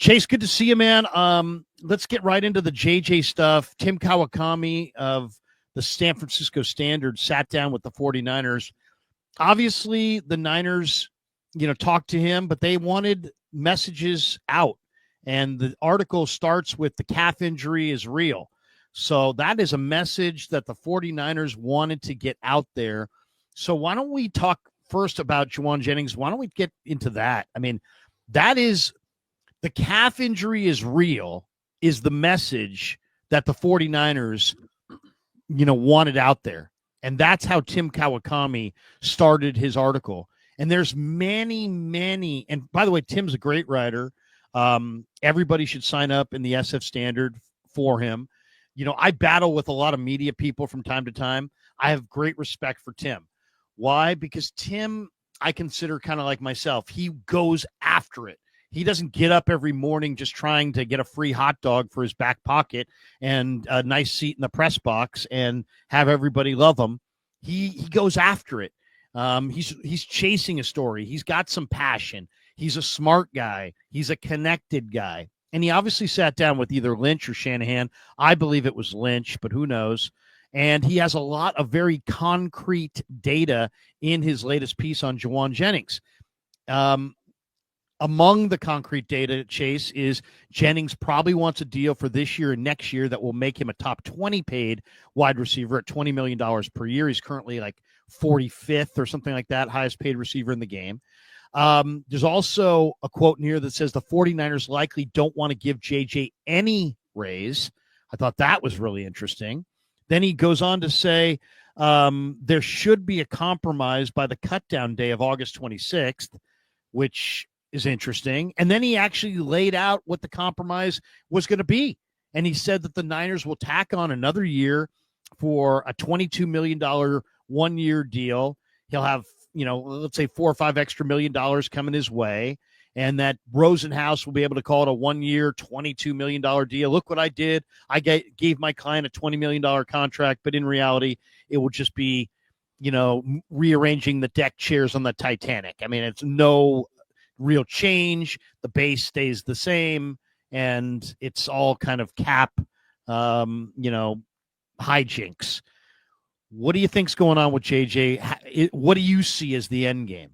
Chase, good to see you, man. Let's get right into the JJ stuff. Tim Kawakami of the San Francisco Standard sat down with the 49ers. Obviously, the Niners, talked to him, but they wanted messages out. And the article starts with the calf injury is real. So that is a message that the 49ers wanted to get out there. So why don't we talk first about Jauan Jennings? Why don't we get into that? I mean, that is the calf injury is real is the message that the 49ers, wanted out there. And that's how Tim Kawakami started his article. And there's many, and by the way, Tim's a great writer. Everybody should sign up in the SF Standard for him. I battle with a lot of media people from time to time. I have great respect for Tim. Why? Because Tim, I consider kind of like myself. He goes after it. He doesn't get up every morning just trying to get a free hot dog for his back pocket and a nice seat in the press box and have everybody love him. He goes after it. He's chasing a story. He's got some passion. He's a smart guy. He's a connected guy. And he obviously sat down with either Lynch or Shanahan. I believe it was Lynch, but who knows? And he has a lot of very concrete data in his latest piece on Jauan Jennings. Among the concrete data, Chase, is Jennings probably wants a deal for this year and next year that will make him a top 20 paid wide receiver at $20 million per year. He's currently like 45th or something like that, highest paid receiver in the game. There's also a quote in here that says the 49ers likely don't want to give JJ any raise. I thought that was really interesting. Then he goes on to say there should be a compromise by the cutdown day of August 26th, which is interesting. And then he actually laid out what the compromise was going to be. And he said that the Niners will tack on another year for a $22 million one-year deal. He'll have, let's say $4 or $5 extra million coming his way. And that Rosenhaus will be able to call it a one-year, $22 million deal. Look what I did. I gave my client a $20 million contract, but in reality, it will just be, rearranging the deck chairs on the Titanic. I mean, it's no real change. The base stays the same, and it's all kind of cap, hijinks. What do you think's going on with JJ? What do you see as the end game?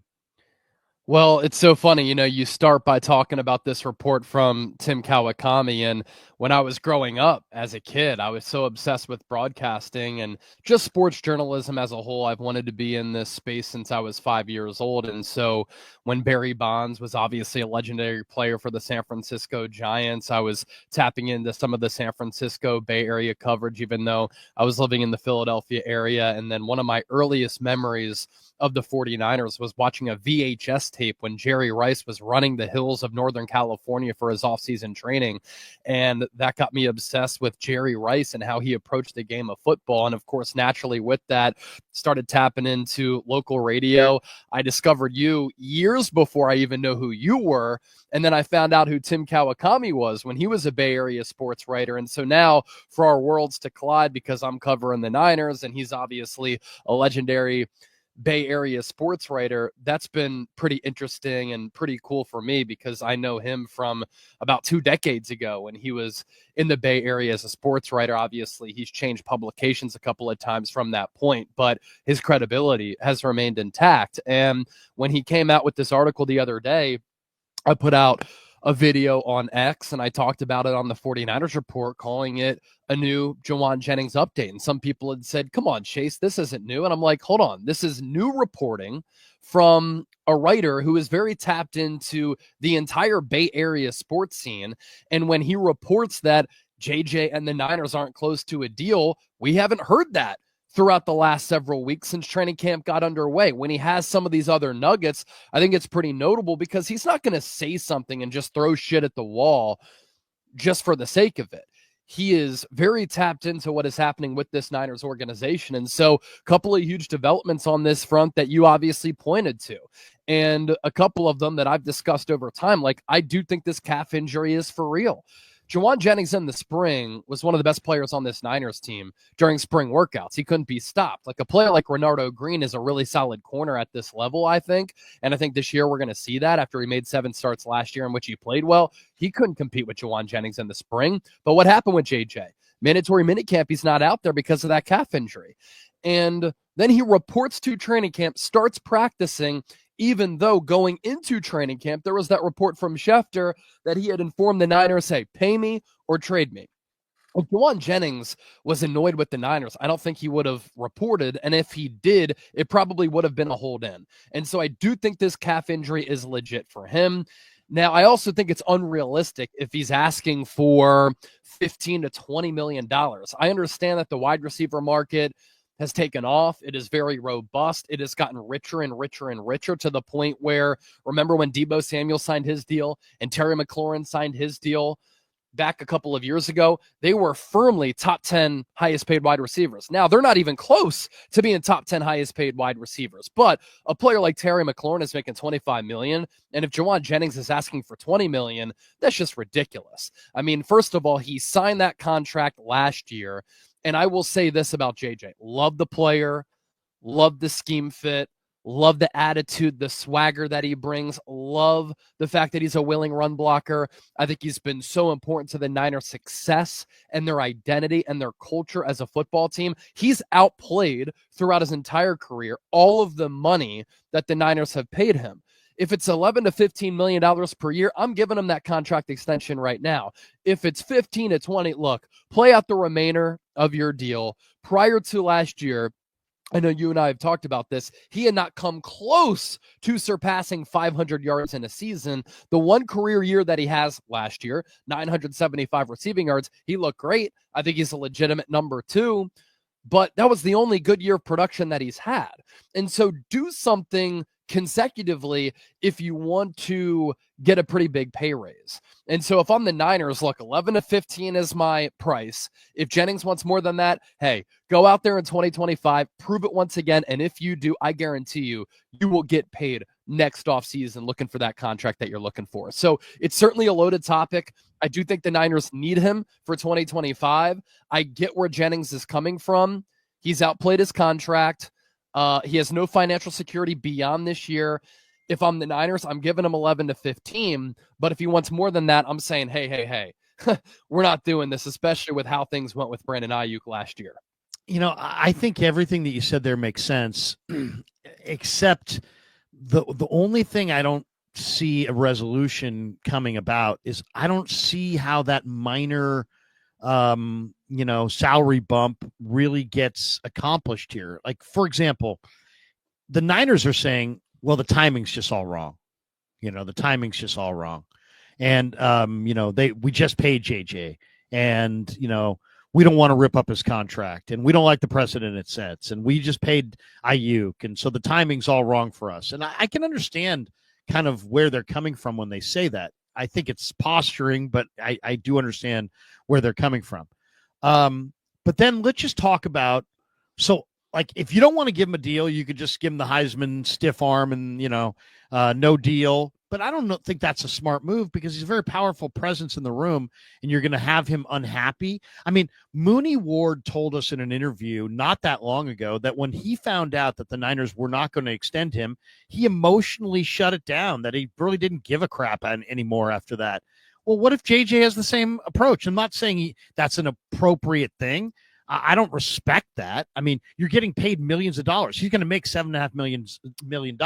Well, it's so funny, you start by talking about this report from Tim Kawakami. And when I was growing up as a kid, I was so obsessed with broadcasting and just sports journalism as a whole. I've wanted to be in this space since I was 5 years old. And so when Barry Bonds was obviously a legendary player for the San Francisco Giants, I was tapping into some of the San Francisco Bay Area coverage, even though I was living in the Philadelphia area. And then one of my earliest memories of the 49ers was watching a VHS tape when Jerry Rice was running the hills of Northern California for his offseason training. And that got me obsessed with Jerry Rice and how he approached the game of football. And of course, naturally with that, started tapping into local radio. I discovered you years before I even know who you were. And then I found out who Tim Kawakami was when he was a Bay Area sports writer. And so now for our worlds to collide, because I'm covering the Niners and he's obviously a legendary Bay Area sports writer, that's been pretty interesting and pretty cool for me because I know him from about 2 decades ago when he was in the Bay Area as a sports writer. Obviously, he's changed publications a couple of times from that point, but his credibility has remained intact. And when he came out with this article the other day, I put out a video on X and I talked about it on the 49ers report, calling it a new Jauan Jennings update. And some people had said, come on, Chase, this isn't new. And I'm like, hold on, this is new reporting from a writer who is very tapped into the entire Bay Area sports scene. And when he reports that JJ and the Niners aren't close to a deal, we haven't heard that throughout the last several weeks since training camp got underway. When he has some of these other nuggets, I think it's pretty notable because he's not going to say something and just throw shit at the wall just for the sake of it. He is very tapped into what is happening with this Niners organization. And so a couple of huge developments on this front that you obviously pointed to, and a couple of them that I've discussed over time. Like, I do think this calf injury is for real. Jauan Jennings in the spring was one of the best players on this Niners team during spring workouts. He couldn't be stopped. Like a player like Renardo Green is a really solid corner at this level, I think. And I think this year we're going to see that after he made 7 starts last year in which he played well. He couldn't compete with Jauan Jennings in the spring. But what happened with JJ? Mandatory minicamp, he's not out there because of that calf injury. And then he reports to training camp, starts practicing, even though going into training camp, there was that report from Schefter that he had informed the Niners, hey, pay me or trade me. If Jauan Jennings was annoyed with the Niners, I don't think he would have reported. And if he did, it probably would have been a hold in. And so I do think this calf injury is legit for him. Now, I also think it's unrealistic if he's asking for $15 to $20 million. I understand that the wide receiver market has taken off. It is very robust. It has gotten richer and richer and richer to the point where, remember when Deebo Samuel signed his deal and Terry McLaurin signed his deal back a couple of years ago? They were firmly top 10 highest paid wide receivers. Now, they're not even close to being top 10 highest paid wide receivers, but a player like Terry McLaurin is making $25 million. And if Jauan Jennings is asking for $20 million, that's just ridiculous. I mean, first of all, he signed that contract last year. And I will say this about JJ. Love the player, love the scheme fit, love the attitude, the swagger that he brings, love the fact that he's a willing run blocker. I think he's been so important to the Niners' success and their identity and their culture as a football team. He's outplayed throughout his entire career all of the money that the Niners have paid him. If it's $11 to $15 million per year, I'm giving him that contract extension right now. If it's 15 to 20, look, play out the remainder of your deal. Prior to last year, I know you and I have talked about this. He had not come close to surpassing 500 yards in a season. The one career year that he has last year, 975 receiving yards, he looked great. I think he's a legitimate number 2, but that was the only good year of production that he's had. And so do something consecutively if you want to get a pretty big pay raise. And so if I'm the Niners, look, 11 to 15 is my price. If Jennings wants more than that, hey, go out there in 2025, prove it once again. And if you do, I guarantee you, you will get paid next offseason looking for that contract that you're looking for. So it's certainly a loaded topic. I do think the Niners need him for 2025. I get where Jennings is coming from. He's outplayed his contract. He has no financial security beyond this year. If I'm the Niners, I'm giving him 11 to 15. But if he wants more than that, I'm saying, hey, we're not doing this, especially with how things went with Brandon Ayuk last year. You know, I think everything that you said there makes sense, except the only thing I don't see a resolution coming about is I don't see how that minor salary bump really gets accomplished here. Like, for example, the Niners are saying, well, the timing's just all wrong. The timing's just all wrong. And, we just paid JJ and, we don't want to rip up his contract and we don't like the precedent it sets. And we just paid Ayuk. And so the timing's all wrong for us. And I can understand kind of where they're coming from when they say that. I think it's posturing, but I do understand where they're coming from. But then let's just talk about, so like, if you don't want to give him a deal, you could just give him the Heisman stiff arm and, no deal. But I don't think that's a smart move because he's a very powerful presence in the room and you're going to have him unhappy. I mean, Mooney Ward told us in an interview not that long ago that when he found out that the Niners were not going to extend him, he emotionally shut it down, that he really didn't give a crap anymore after that. Well, what if JJ has the same approach? I'm not saying that's an appropriate thing. I don't respect that. I mean, you're getting paid millions of dollars. He's going to make $7.5 million.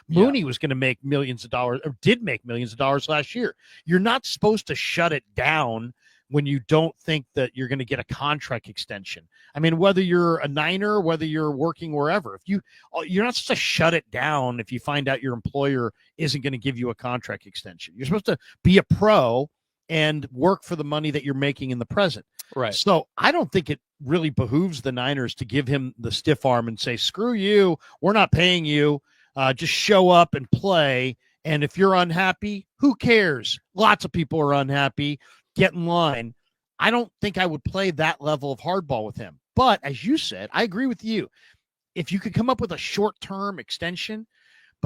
Mooney was going to make millions of dollars, or did make millions of dollars last year. You're not supposed to shut it down when you don't think that you're going to get a contract extension. I mean, whether you're a Niner, whether you're working wherever, you're not supposed to shut it down if you find out your employer isn't going to give you a contract extension. You're supposed to be a pro and work for the money that you're making in the present. Right. So I don't think it really behooves the Niners to give him the stiff arm and say, screw you, we're not paying you. Just show up and play. And if you're unhappy, who cares? Lots of people are unhappy. Get in line. I don't think I would play that level of hardball with him. But as you said, I agree with you. If you could come up with a short-term extension,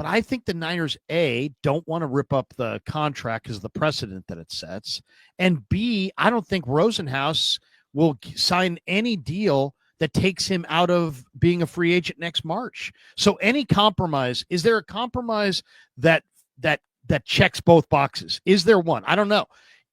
But I think the Niners, A, don't want to rip up the contract because of the precedent that it sets. And B, I don't think Rosenhaus will sign any deal that takes him out of being a free agent next March. So any compromise, is there a compromise that checks both boxes? Is there one? I don't know.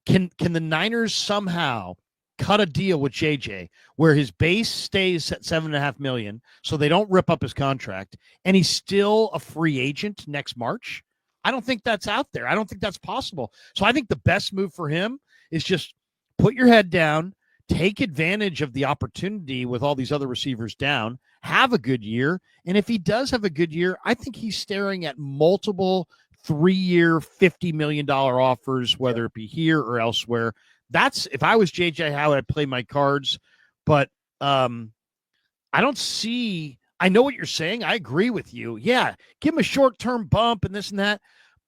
Can the Niners somehow cut a deal with JJ where his base stays at $7.5 million, so they don't rip up his contract, and he's still a free agent next March? I don't think that's out there. I don't think that's possible. So I think the best move for him is just put your head down, take advantage of the opportunity with all these other receivers down, have a good year. And if he does have a good year, I think he's staring at multiple 3-year, $50 million offers, whether it be here or elsewhere. That's, if I was JJ, how would I play my cards? But I don't see, I know what you're saying. I agree with you. Yeah, give him a short-term bump and this and that.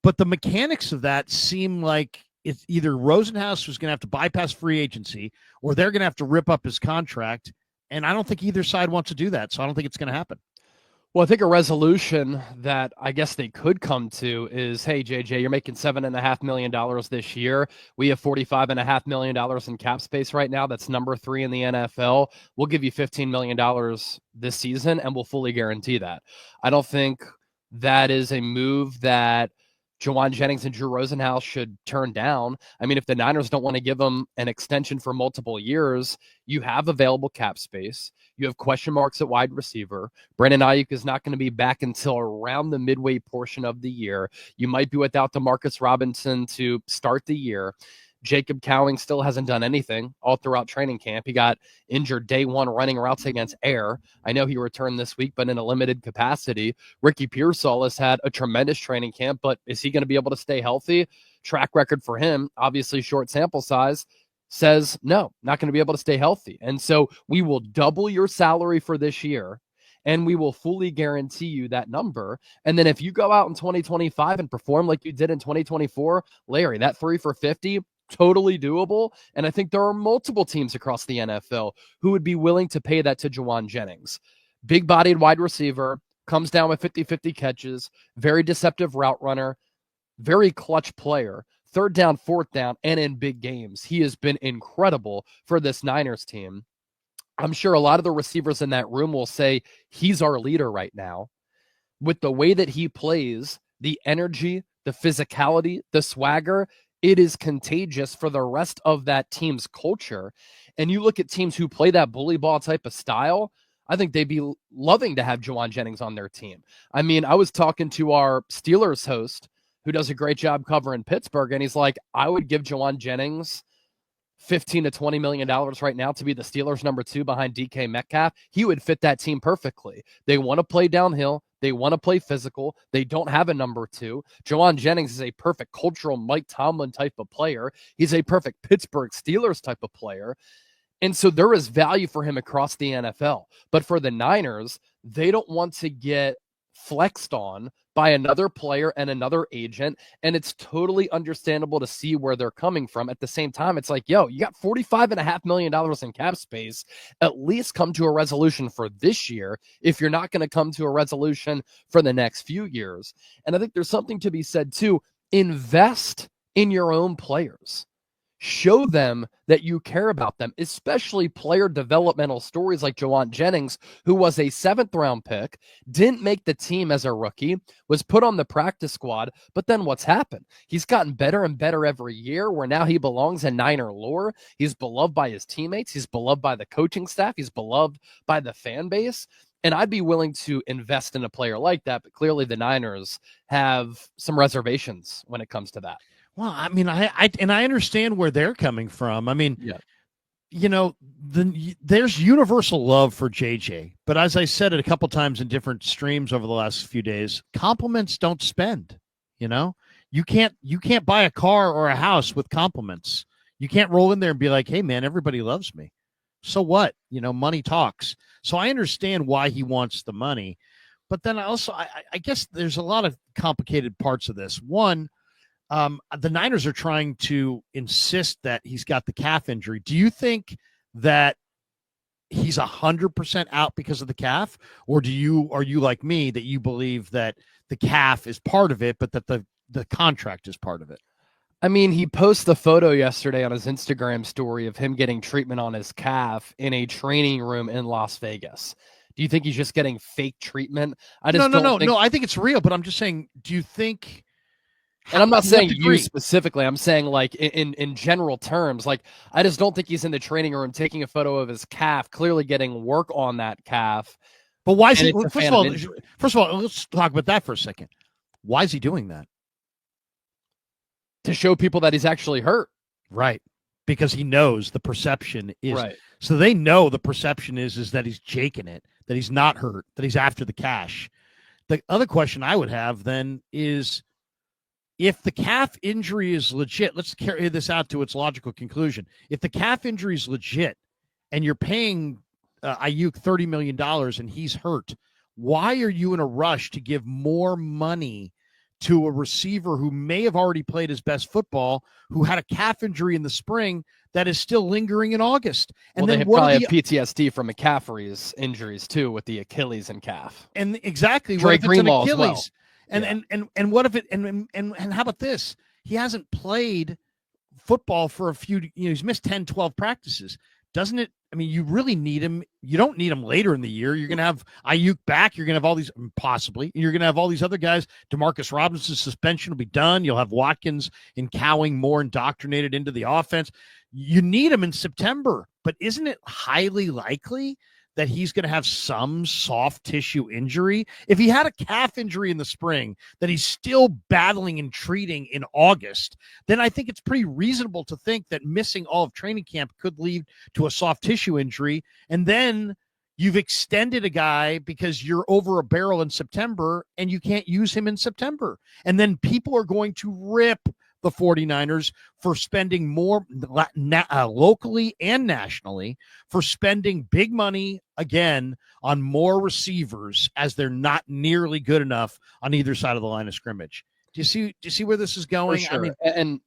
But the mechanics of that seem like it's either Rosenhaus was going to have to bypass free agency or they're going to have to rip up his contract. And I don't think either side wants to do that. So I don't think it's going to happen. Well, I think a resolution that I guess they could come to is, hey, JJ, you're making $7.5 million this year. We have $45.5 million in cap space right now. That's number 3 in the NFL. We'll give you $15 million this season, and we'll fully guarantee that. I don't think that is a move that Jauan Jennings and Drew Rosenhaus should turn down. I mean, if the Niners don't want to give them an extension for multiple years, you have available cap space. You have question marks at wide receiver. Brandon Ayuk is not going to be back until around the midway portion of the year. You might be without Demarcus Robinson to start the year. Jacob Cowing still hasn't done anything all throughout training camp. He got injured day one running routes against air. I know he returned this week, but in a limited capacity. Ricky Pearsall has had a tremendous training camp, but is he going to be able to stay healthy? Track record for him, obviously short sample size, says no, not going to be able to stay healthy. And so we will double your salary for this year, and we will fully guarantee you that number. And then if you go out in 2025 and perform like you did in 2024, Larry, that 3 for 50, totally doable. And I think there are multiple teams across the NFL who would be willing to pay that to Jauan Jennings. Big-bodied wide receiver, comes down with 50-50 catches, very deceptive route runner, very clutch player, 3rd down, 4th down, and in big games. He has been incredible for this Niners team. I'm sure a lot of the receivers in that room will say he's our leader right now. With the way that he plays, the energy, the physicality, the swagger, it is contagious for the rest of that team's culture. And you look at teams who play that bully ball type of style, I think they'd be loving to have Jauan Jennings on their team. I mean, I was talking to our Steelers host who does a great job covering Pittsburgh, and he's like, I would give Jauan Jennings $15 to $20 million right now to be the Steelers' number 2 behind DK Metcalf. He would fit that team perfectly. They want to play downhill. They want to play physical. They don't have a number 2. Jauan Jennings is a perfect cultural Mike Tomlin type of player. He's a perfect Pittsburgh Steelers type of player. And so there is value for him across the NFL. But for the Niners, they don't want to get flexed on by another player and another agent. And it's totally understandable to see where they're coming from. At the same time, it's like, yo, you got $45.5 million in cap space. At least come to a resolution for this year if you're not going to come to a resolution for the next few years. And I think there's something to be said too. Invest in your own players. Show them that you care about them, especially player developmental stories like Jauan Jennings, who was a 7th-round pick, didn't make the team as a rookie, was put on the practice squad, but then what's happened? He's gotten better and better every year, where now he belongs in Niner lore. He's beloved by his teammates. He's beloved by the coaching staff. He's beloved by the fan base. And I'd be willing to invest in a player like that, but clearly the Niners have some reservations when it comes to that. Well, I mean, I understand where they're coming from. I mean, yeah. You know, there's universal love for JJ, but as I said it a couple times in different streams over the last few days, compliments don't spend. You know, you can't buy a car or a house with compliments. You can't roll in there and be like, "Hey, man, everybody loves me." So what? You know, money talks. So I understand why he wants the money, but then I guess there's a lot of complicated parts of this. One. The Niners are trying to insist that he's got the calf injury. Do you think that he's 100% out because of the calf, or are you like me that you believe that the calf is part of it, but that the contract is part of it? I mean, he posted the photo yesterday on his Instagram story of him getting treatment on his calf in a training room in Las Vegas. Do you think he's just getting fake treatment? I just don't think. No. I think it's real, but I'm just saying, do you think? And I'm not saying you specifically. I'm saying like in general terms. Like I just don't think he's in the training room taking a photo of his calf, clearly getting work on that calf. But why is he? First of all, let's talk about that for a second. Why is he doing that? To show people that he's actually hurt. Right. Because he knows the perception is right. So they know the perception is that he's jaking it, that he's not hurt, that he's after the cash. The other question I would have then is, if the calf injury is legit, let's carry this out to its logical conclusion. If the calf injury is legit and you're paying Ayuk $30 million and he's hurt, why are you in a rush to give more money to a receiver who may have already played his best football, who had a calf injury in the spring that is still lingering in August? And then they probably have PTSD from McCaffrey's injuries too, with the Achilles and calf. And exactly, Dre Greenlaw as well. And what if it and how about this? He hasn't played football for a few, he's missed 10, 12 practices. Doesn't it? I mean, you really need him. You don't need him later in the year. You're going to have Ayuk back. You're going to have all these, possibly. You're going to have all these other guys. Demarcus Robinson's suspension will be done. You'll have Watkins and Cowing more indoctrinated into the offense. You need him in September. But isn't it highly likely that he's going to have some soft tissue injury? If he had a calf injury in the spring that he's still battling and treating in August, then I think it's pretty reasonable to think that missing all of training camp could lead to a soft tissue injury. And then you've extended a guy because you're over a barrel in September and you can't use him in September. And then people are going to rip the 49ers for spending more locally and nationally, for spending big money again on more receivers, as they're not nearly good enough on either side of the line of scrimmage. Do you see where this is going? Sure. I mean,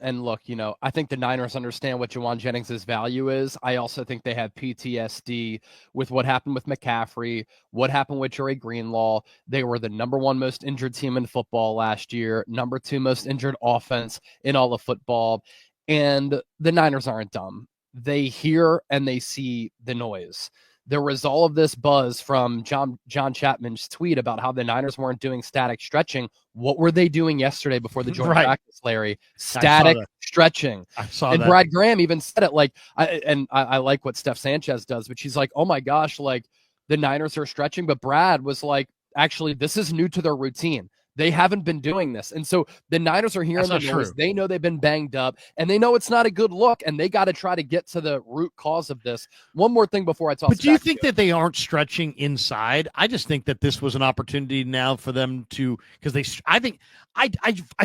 and look, I think the Niners understand what Jauan Jennings' value is. I also think they have PTSD with what happened with McCaffrey, what happened with Dre Greenlaw. They were the number 1 most injured team in football last year, number 2 most injured offense in all of football. And the Niners aren't dumb. They hear and they see the noise. There was all of this buzz from John Chapman's tweet about how the Niners weren't doing static stretching. What were they doing yesterday before the joint practice, Larry? Static stretching. I saw and that. Brad Graham even said it. Like, I like what Steph Sanchez does, but she's like, oh my gosh, like the Niners are stretching. But Brad was like, actually, this is new to their routine. They haven't been doing this. And so the Niners are hearing the noise. They know they've been banged up, and they know it's not a good look, and they got to try to get to the root cause of this. One more thing before I talk. But do you think that they aren't stretching inside? I just think that this was an opportunity now for them to, because I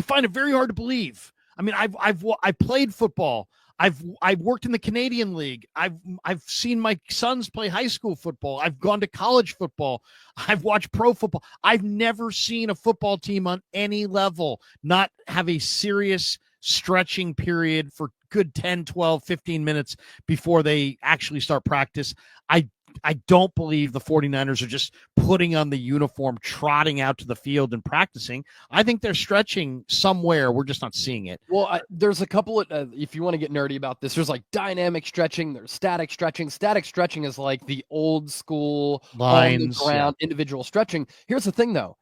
find it very hard to believe. I mean, I played football. I've worked in the Canadian League. I've seen my sons play high school football. I've gone to college football. I've watched pro football. I've never seen a football team on any level not have a serious stretching period for good 10, 12, 15 minutes before they actually start practice. I don't believe the 49ers are just putting on the uniform, trotting out to the field and practicing. I think they're stretching somewhere. We're just not seeing it. Well, there's a couple of, if you want to get nerdy about this, there's like dynamic stretching, there's static stretching. Static stretching is like the old school lines, on the ground, individual stretching. Here's the thing though.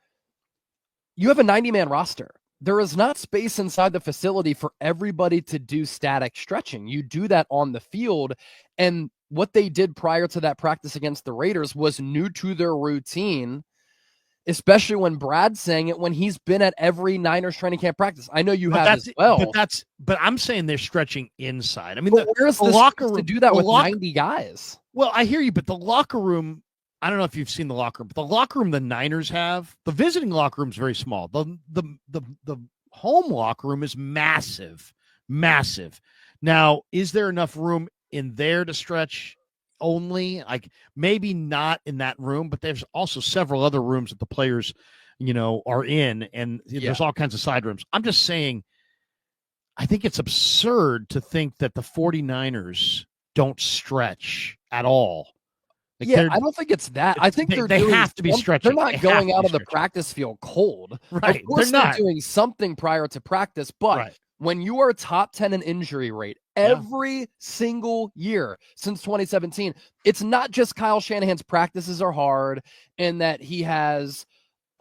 You have a 90-man roster. There is not space inside the facility for everybody to do static stretching. You do that on the field, and what they did prior to that practice against the Raiders was new to their routine, especially when Brad's saying it when he's been at every Niners training camp practice. I know you have as well. But I'm saying they're stretching inside. I mean, where's the locker room to do that with 90 guys? Well, I hear you, but the locker room, I don't know if you've seen the locker room, but the locker room the Niners have, the visiting locker room is very small. The home locker room is massive, massive. Now, is there enough room in there to stretch only? Like, maybe not in that room, but there's also several other rooms that the players, are in, and there's all kinds of side rooms. I'm just saying, I think it's absurd to think that the 49ers don't stretch at all. Like Yeah, I don't think it's that. I think they have to be stretching. They're not going out of the practice field cold. Right. Of course, they're not doing something prior to practice, but right. when you are top 10 in injury rate every single year since 2017, it's not just Kyle Shanahan's practices are hard and that he has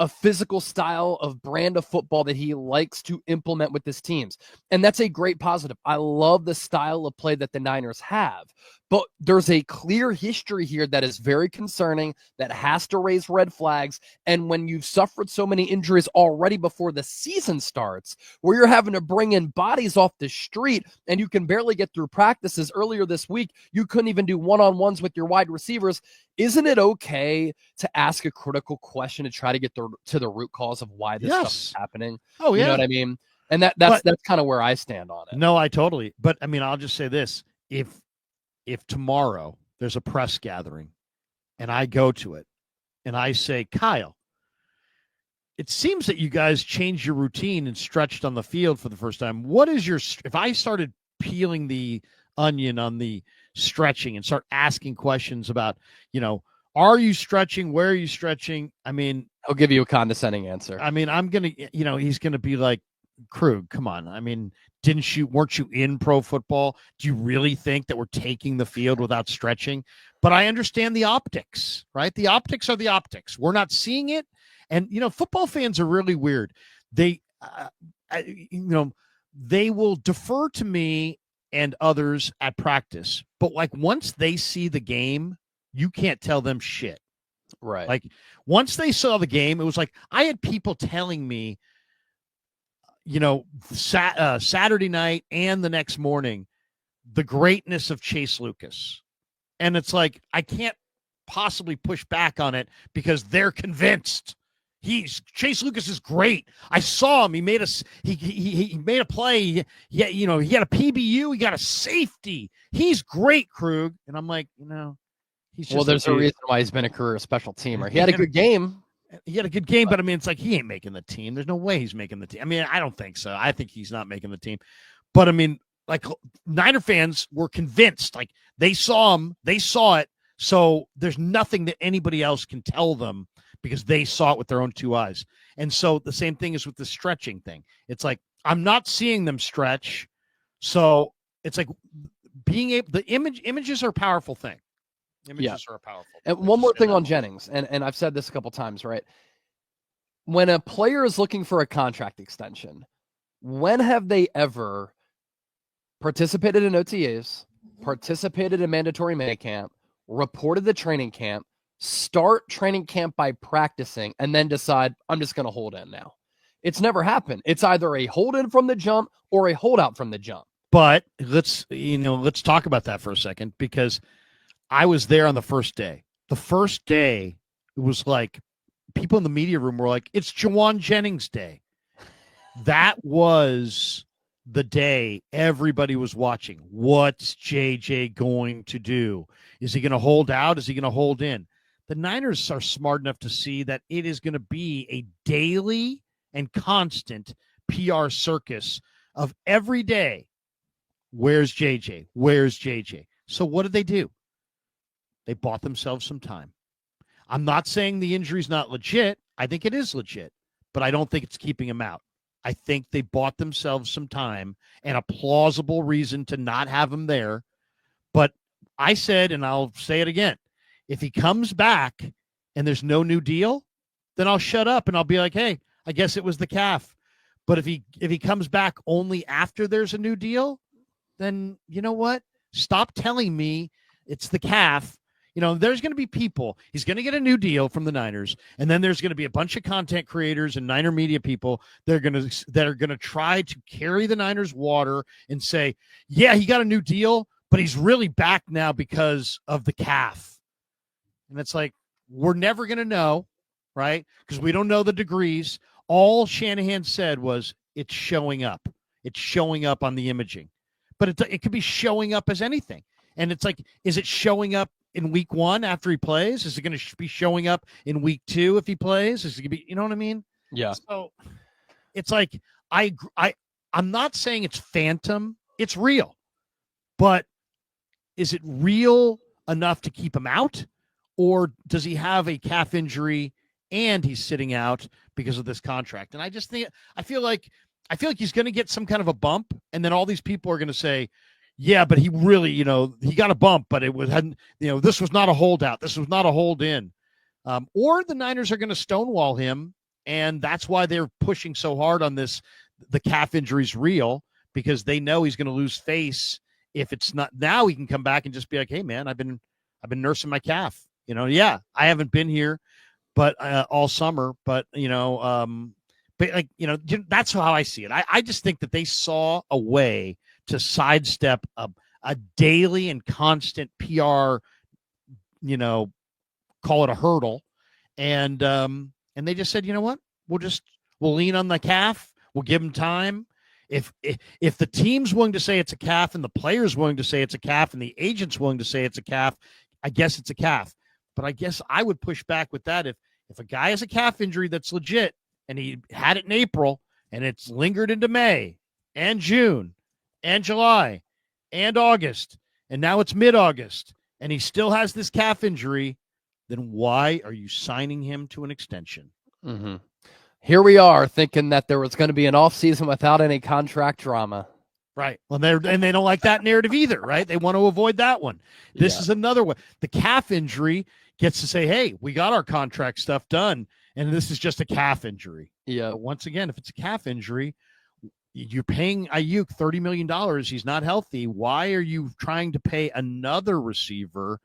a physical style of brand of football that he likes to implement with his teams. And that's a great positive. I love the style of play that the Niners have, but there's a clear history here that is very concerning, that has to raise red flags. And when you've suffered so many injuries already before the season starts, where you're having to bring in bodies off the street and you can barely get through practices earlier this week, you couldn't even do one-on-ones with your wide receivers. Isn't it okay to ask a critical question to try to get to the root cause of why this stuff is happening? Oh, yeah. You know what I mean? And that's kind of where I stand on it. No, I totally. But I mean, I'll just say this. If tomorrow there's a press gathering and I go to it and I say, Kyle, it seems that you guys changed your routine and stretched on the field for the first time. What is if I started peeling the onion on the stretching and start asking questions about, are you stretching? Where are you stretching? I mean, he'll give you a condescending answer. I mean, I'm going to, he's going to be like, Krug, come on. I mean, weren't you in pro football? Do you really think that we're taking the field without stretching? But I understand the optics, right? The optics are the optics. We're not seeing it. And, football fans are really weird. They, they will defer to me and others at practice. But like once they see the game, you can't tell them shit. Right. Like once they saw the game, it was like I had people telling me, Saturday night and the next morning, the greatness of Chase Lucas. And it's like, I can't possibly push back on it because they're convinced. Chase Lucas is great. I saw him. He made he made a play. He had a PBU. He got a safety. He's great, Krug. And I'm like, he's just there's a reason why he's been a career special teamer. He had a good game. He had a good game, but I mean, it's like he ain't making the team. There's no way he's making the team. I mean, I don't think so. I think he's not making the team. But I mean, like Niner fans were convinced, like they saw him, they saw it. So there's nothing that anybody else can tell them because they saw it with their own two eyes. And so the same thing is with the stretching thing. It's like, I'm not seeing them stretch. So it's like images are a powerful thing. Images are powerful. And one more thing on Jennings, and I've said this a couple times, right? When a player is looking for a contract extension, when have they ever participated in OTAs, participated in mandatory minicamp, reported the training camp, start training camp by practicing, and then decide, I'm just going to hold in now? It's never happened. It's either a hold in from the jump or a holdout from the jump. But let's talk about that for a second, because I was there on the first day. The first day, it was like people in the media room were like, it's Jauan Jennings Day. That was the day everybody was watching. What's JJ going to do? Is he going to hold out? Is he going to hold in? The Niners are smart enough to see that it is going to be a daily and constant PR circus of every day. Where's JJ? Where's JJ? So what did they do? They bought themselves some time. I'm not saying the injury's not legit. I think it is legit, but I don't think it's keeping him out. I think they bought themselves some time and a plausible reason to not have him there. But I said, and I'll say it again, if he comes back and there's no new deal, then I'll shut up and I'll be like, hey, I guess it was the calf. But if he comes back only after there's a new deal, then you know what? Stop telling me it's the calf. There's going to be people. He's going to get a new deal from the Niners, and then there's going to be a bunch of content creators and Niner media people that are going to try to carry the Niners water and say, yeah, he got a new deal, but he's really back now because of the calf. And it's like, we're never going to know, right? Because we don't know the degrees. All Shanahan said was it's showing up. It's showing up on the imaging. But it could be showing up as anything. And it's like, is it showing up in week 1 after he plays? Is it going to be showing up in week 2 if he plays? Is it going to be, you know what I mean? Yeah. So it's like, I'm not saying it's phantom. It's real. But is it real enough to keep him out, or does he have a calf injury and he's sitting out because of this contract? And I feel like he's going to get some kind of a bump, and then all these people are going to say, yeah, but he really, he got a bump, but this was not a holdout. This was not a hold in. Or the Niners are going to stonewall him, and that's why they're pushing so hard on this. The calf injury's real because they know he's going to lose face if it's not. Now he can come back and just be like, hey, man, I've been nursing my calf. I haven't been here, but all summer, but that's how I see it. I just think that they saw a way to sidestep a daily and constant PR, call it a hurdle. And they just said, you know what, we'll lean on the calf. We'll give him time. If the team's willing to say it's a calf and the player's willing to say it's a calf and the agent's willing to say it's a calf, I guess it's a calf. But I guess I would push back with that. If a guy has a calf injury that's legit and he had it in April and it's lingered into May and June and July and August, and now it's mid-August, and he still has this calf injury, then why are you signing him to an extension? Mm-hmm. Here we are thinking that there was going to be an offseason without any contract drama. Right. Well, they don't like that narrative either, right? They want to avoid that one. This is another one. The calf injury gets to say, hey, we got our contract stuff done, and this is just a calf injury. Yeah. But once again, if it's a calf injury, you're paying Ayuk $30 million. He's not healthy. Why are you trying to pay another receiver,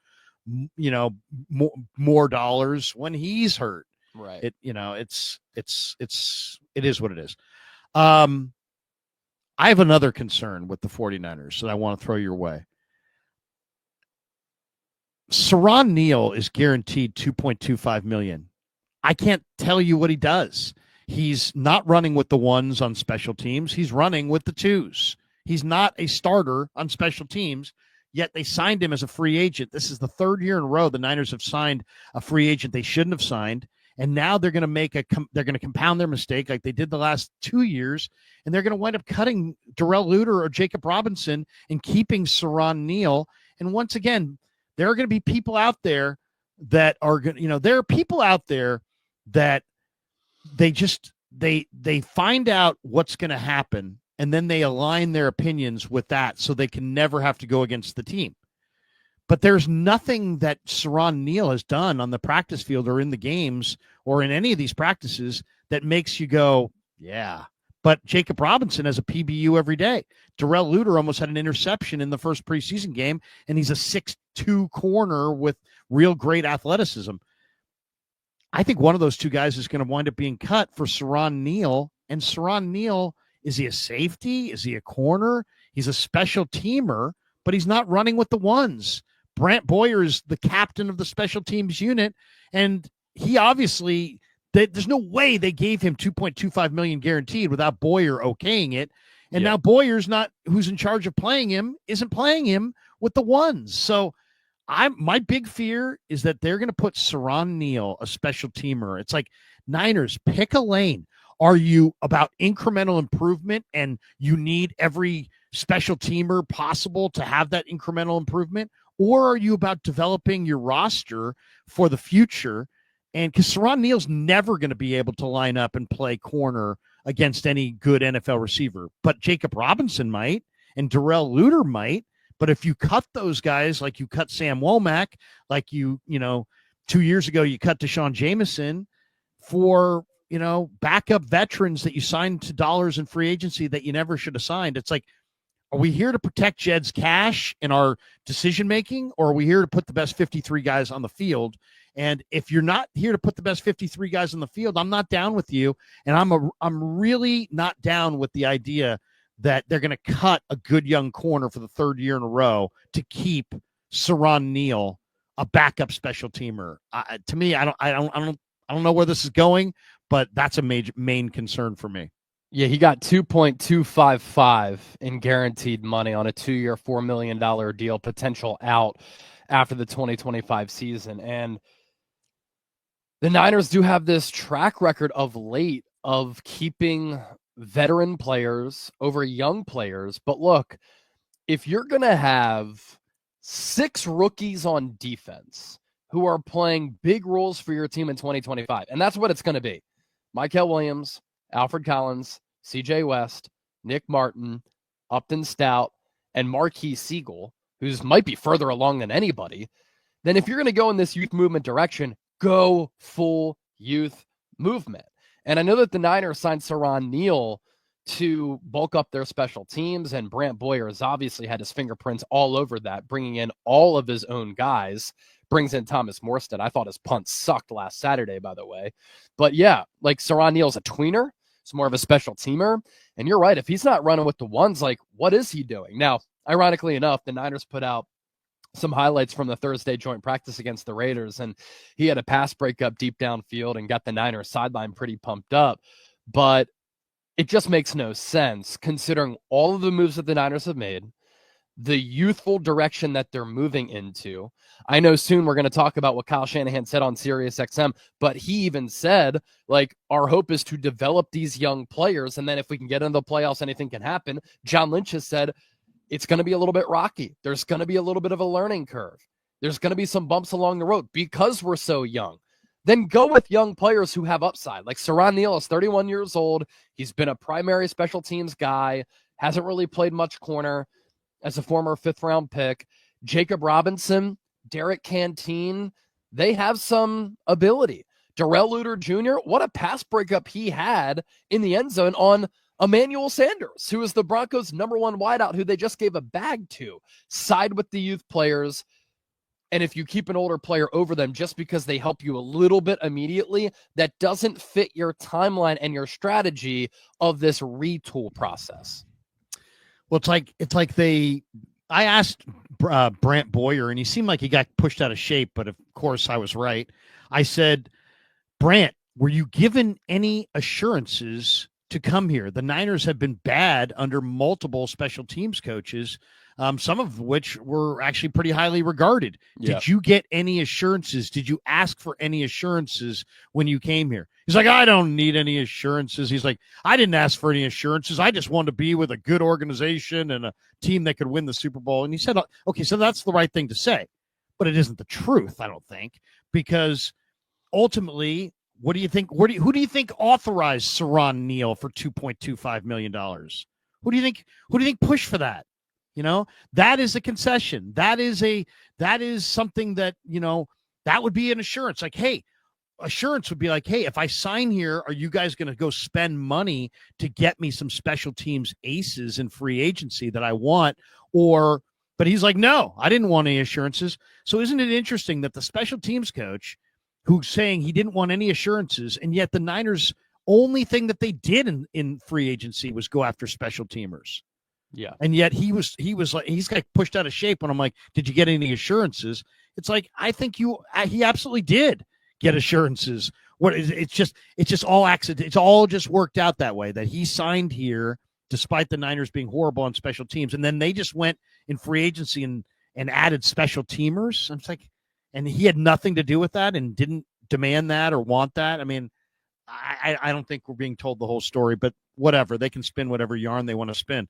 more dollars when he's hurt? Right. It is what it is. I have another concern with the 49ers that I want to throw your way. Saron Neal is guaranteed $2.25 million. I can't tell you what he does. He's not running with the ones on special teams. He's running with the twos. He's not a starter on special teams, yet they signed him as a free agent. This is the third year in a row the Niners have signed a free agent they shouldn't have signed, and now they're going to compound their mistake like they did the last 2 years, and they're going to wind up cutting Darrell Luter or Jacob Robinson and keeping Saron Neal. And once again, there are going to be people out there that are going, there are people out there that they find out what's going to happen, and then they align their opinions with that so they can never have to go against the team. But there's nothing that Saron Neal has done on the practice field or in the games or in any of these practices that makes you go, yeah. But Jacob Robinson has a PBU every day. Darrell Luter almost had an interception in the first preseason game, and he's a 6'2" corner with real great athleticism. I think one of those two guys is going to wind up being cut for Saron Neal. And Saron Neal, is he a safety? Is he a corner? He's a special teamer, but he's not running with the ones. Brant Boyer is the captain of the special teams unit, and he obviously there's no way they gave him $2.25 million guaranteed without Boyer okaying it. And now Boyer's not, who's in charge of playing him, isn't playing him with the ones. So my big fear is that they're going to put Saron Neal, a special teamer. It's like, Niners, pick a lane. Are you about incremental improvement and you need every special teamer possible to have that incremental improvement? Or are you about developing your roster for the future? And because Saron Neal's never going to be able to line up and play corner against any good NFL receiver, but Jacob Robinson might, and Darrell Luter might. But if you cut those guys, like you cut Sam Womack, like 2 years ago you cut Deshaun Jameson for, backup veterans that you signed to dollars in free agency that you never should have signed. It's like, are we here to protect Jed's cash in our decision-making, or are we here to put the best 53 guys on the field? And if you're not here to put the best 53 guys on the field, I'm not down with you. And I'm really not down with the idea that they're going to cut a good young corner for the third year in a row to keep Saron Neal, a backup special teamer. To me, I don't know where this is going, but that's a main concern for me. Yeah, he got $2.255 in guaranteed money on a 2-year, $4 million deal, potential out after the 2025 season. And the Niners do have this track record of late of keeping veteran players over young players. But look, if you're going to have 6 rookies on defense who are playing big roles for your team in 2025. And that's what it's going to be. Mykel Williams, Alfred Collins, CJ West, Nick Martin, Upton Stout, and Marquis Siegel, who's might be further along than anybody. Then if you're going to go in this youth movement direction, go full youth movement. And I know that the Niners signed Saron Neal to bulk up their special teams, and Brant Boyer has obviously had his fingerprints all over that, bringing in all of his own guys, brings in Thomas Morstead. I thought his punt sucked last Saturday, by the way. But yeah, like Saron Neal's a tweener. It's more of a special teamer. And you're right. If he's not running with the ones, like, what is he doing? Now, ironically enough, the Niners put out some highlights from the Thursday joint practice against the Raiders, and he had a pass breakup deep downfield and got the Niners sideline pretty pumped up. But it just makes no sense considering all of the moves that the Niners have made, the youthful direction that they're moving into. I know soon we're going to talk about what Kyle Shanahan said on SiriusXM, but he even said, like, our hope is to develop these young players, and then if we can get into the playoffs, anything can happen. John Lynch has said it's going to be a little bit rocky. There's going to be a little bit of a learning curve. There's going to be some bumps along the road because we're so young. Then go with young players who have upside. Like Saron Neal is 31 years old. He's been a primary special teams guy, hasn't really played much corner as a former 5th-round pick. Jacob Robinson, Derek Canteen, they have some ability. Darrell Luter Jr., what a pass breakup he had in the end zone on Emmanuel Sanders, who is the Broncos' #1 wideout, who they just gave a bag to. Side with the youth players. And if you keep an older player over them just because they help you a little bit immediately, that doesn't fit your timeline and your strategy of this retool process. Well, it's like I asked Brant Boyer, and he seemed like he got pushed out of shape, but of course I was right. I said, Brant, were you given any assurances to come here? The Niners have been bad under multiple special teams coaches, some of which were actually pretty highly regarded. Yeah. Did you get any assurances? Did you ask for any assurances when you came here? He's like, I don't need any assurances. He's like, I didn't ask for any assurances. I just wanted to be with a good organization and a team that could win the Super Bowl. And he said, okay, so that's the right thing to say, but it isn't the truth, I don't think, because ultimately, what do you think? Who do you think authorized Saron Neal for $2.25 million? Who do you think pushed for that? You know, that is a concession. That is something that, you know, that would be an assurance. Like, hey, assurance would be like, hey, if I sign here, are you guys going to go spend money to get me some special teams aces in free agency that I want? But he's like, no, I didn't want any assurances. So isn't it interesting that the special teams coach who's saying he didn't want any assurances, and yet the Niners' only thing that they did in free agency was go after special teamers. Yeah. And yet he was like, he's got pushed out of shape when I'm like, did you get any assurances? It's like, I think he absolutely did get assurances. It's just all accident. It's all just worked out that way, that he signed here despite the Niners being horrible on special teams. And then they just went in free agency and added special teamers. I'm like, and he had nothing to do with that and didn't demand that or want that. I mean, I don't think we're being told the whole story, but whatever. They can spin whatever yarn they want to spin.